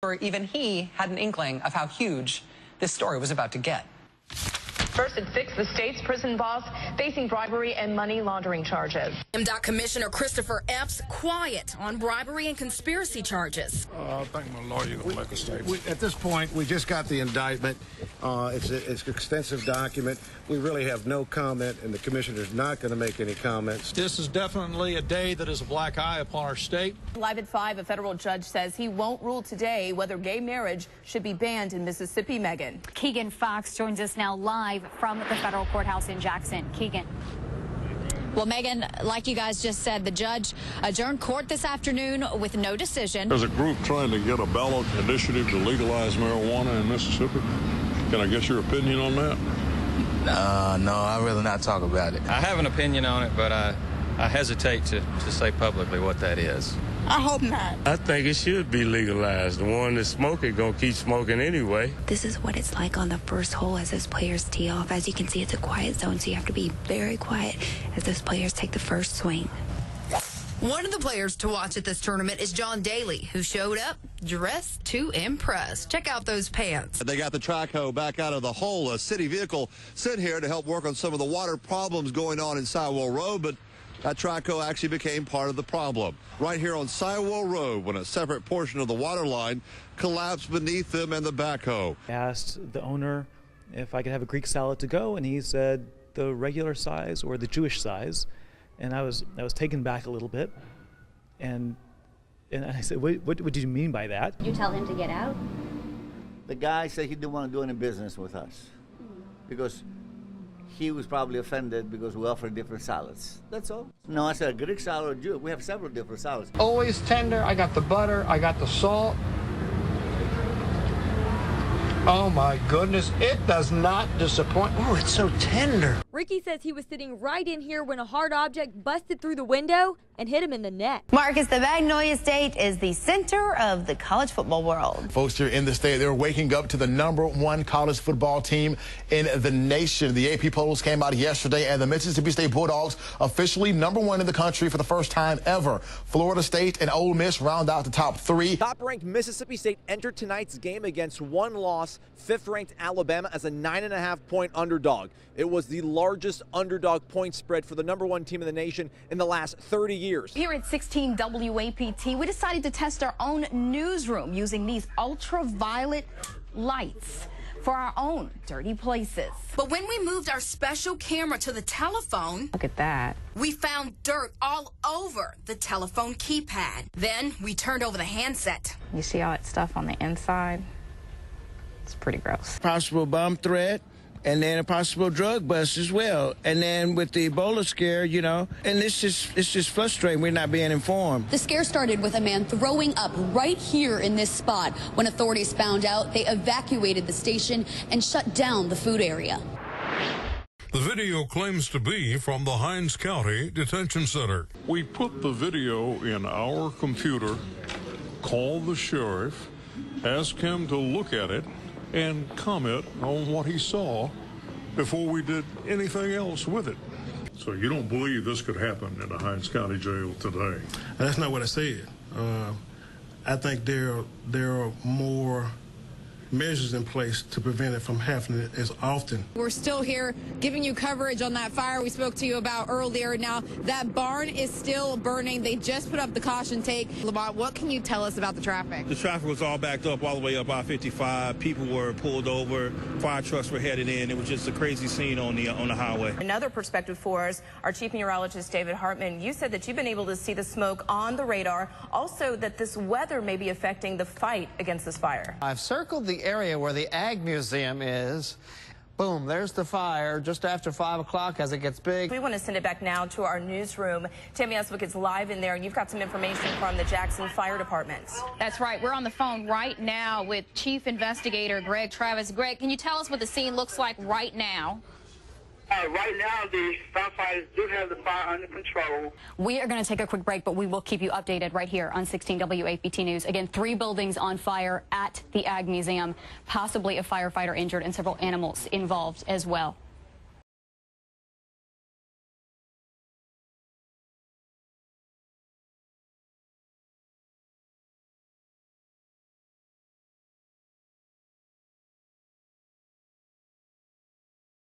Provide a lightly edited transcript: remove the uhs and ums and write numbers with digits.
Or even he had an inkling of how huge this story was about to get. First at 6, the state's prison boss facing bribery and money laundering charges. MDOT Commissioner Christopher Epps quiet on bribery and conspiracy charges. I think my lawyer will make a statement. At this point, we just got the indictment. It's an extensive document. We really have no comment, and the commissioner's not going to make any comments. This is definitely a day that is a black eye upon our state. Live at 5, a federal judge says he won't rule today whether gay marriage should be banned in Mississippi. Megan. Keegan Fox joins us now live from the federal courthouse in Jackson. Keegan. Well, Megan, like you guys just said, the judge adjourned court this afternoon with no decision. There's a group trying to get a ballot initiative to legalize marijuana in Mississippi. Can I get your opinion on that? No, I'd rather not talk about it. I have an opinion on it, but I hesitate to say publicly what that is. I hope not. I think it should be legalized. The one that's smoking gonna keep smoking anyway. This is what it's like on the first hole as those players tee off. As you can see, it's a quiet zone, so you have to be very quiet as those players take the first swing. One of the players to watch at this tournament is John Daly, who showed up dressed to impress. Check out those pants. They got the track hoe back out of the hole. A city vehicle sent here to help work on some of the water problems going on in Sywell Road, but that track hoe actually became part of the problem. Right here on Sywell Road, when a separate portion of the water line collapsed beneath them and the backhoe. I asked the owner if I could have a Greek salad to go, and he said the regular size or the Jewish size. And I was taken back a little bit, and I said, what did you mean by that? Did you tell him to get out? The guy said he didn't want to do any business with us because he was probably offended because we offer different salads. That's all. No, I said a Greek salad or Jew. We have several different salads. Always tender. I got the butter. I got the salt. Oh my goodness, it does not disappoint. Oh, it's so tender. Ricky says he was sitting right in here when a hard object busted through the window and hit him in the neck. Marcus, the Magnolia State is the center of the college football world. Folks here in the state, they're waking up to the #1 college football team in the nation. The AP polls came out yesterday, and the Mississippi State Bulldogs officially #1 in the country for the first time ever. Florida State and Ole Miss round out the top 3. Top-ranked Mississippi State entered tonight's game against one loss, 5th-ranked Alabama as a 9.5-point underdog. It was the largest underdog point spread for the #1 team in the nation in the last 30 years. Here at 16 WAPT, we decided to test our own newsroom using these ultraviolet lights for our own dirty places. But when we moved our special camera to the telephone, Look at that. we found dirt all over the telephone keypad. Then we turned over the handset. You see all that stuff on the inside? It's pretty gross. Possible bomb threat, and then a possible drug bust as well. And then with the Ebola scare, you know, and it's just frustrating. We're not being informed. The scare started with a man throwing up right here in this spot. When authorities found out, they evacuated the station and shut down the food area. The video claims to be from the Hinds County Detention Center. We put the video in our computer, called the sheriff, asked him to look at it, and comment on what he saw before we did anything else with it. So you don't believe this could happen in the Hinds County Jail today? That's not what I said. I think there are more measures in place to prevent it from happening as often. We're still here giving you coverage on that fire we spoke to you about earlier. Now, that barn is still burning. They just put up the caution tape. Lamont, what can you tell us about the traffic? The traffic was all backed up all the way up I-55. People were pulled over. Fire trucks were headed in. It was just a crazy scene on the highway. Another perspective for us, our chief meteorologist David Hartman, you said that you've been able to see the smoke on the radar, also that this weather may be affecting the fight against this fire. I've circled the area where the Ag Museum is. Boom, there's the fire just after 5 o'clock as it gets big. We want to send it back now to our newsroom. Tammy Eswick is live in there, and you've got some information from the Jackson Fire Department. That's right. We're on the phone right now with Chief Investigator Greg Travis. Greg, can you tell us what the scene looks like right now? Right now, the firefighters do have the fire under control. We are going to take a quick break, but we will keep you updated right here on 16 WAPT News. Again, 3 buildings on fire at the Ag Museum, possibly a firefighter injured and several animals involved as well.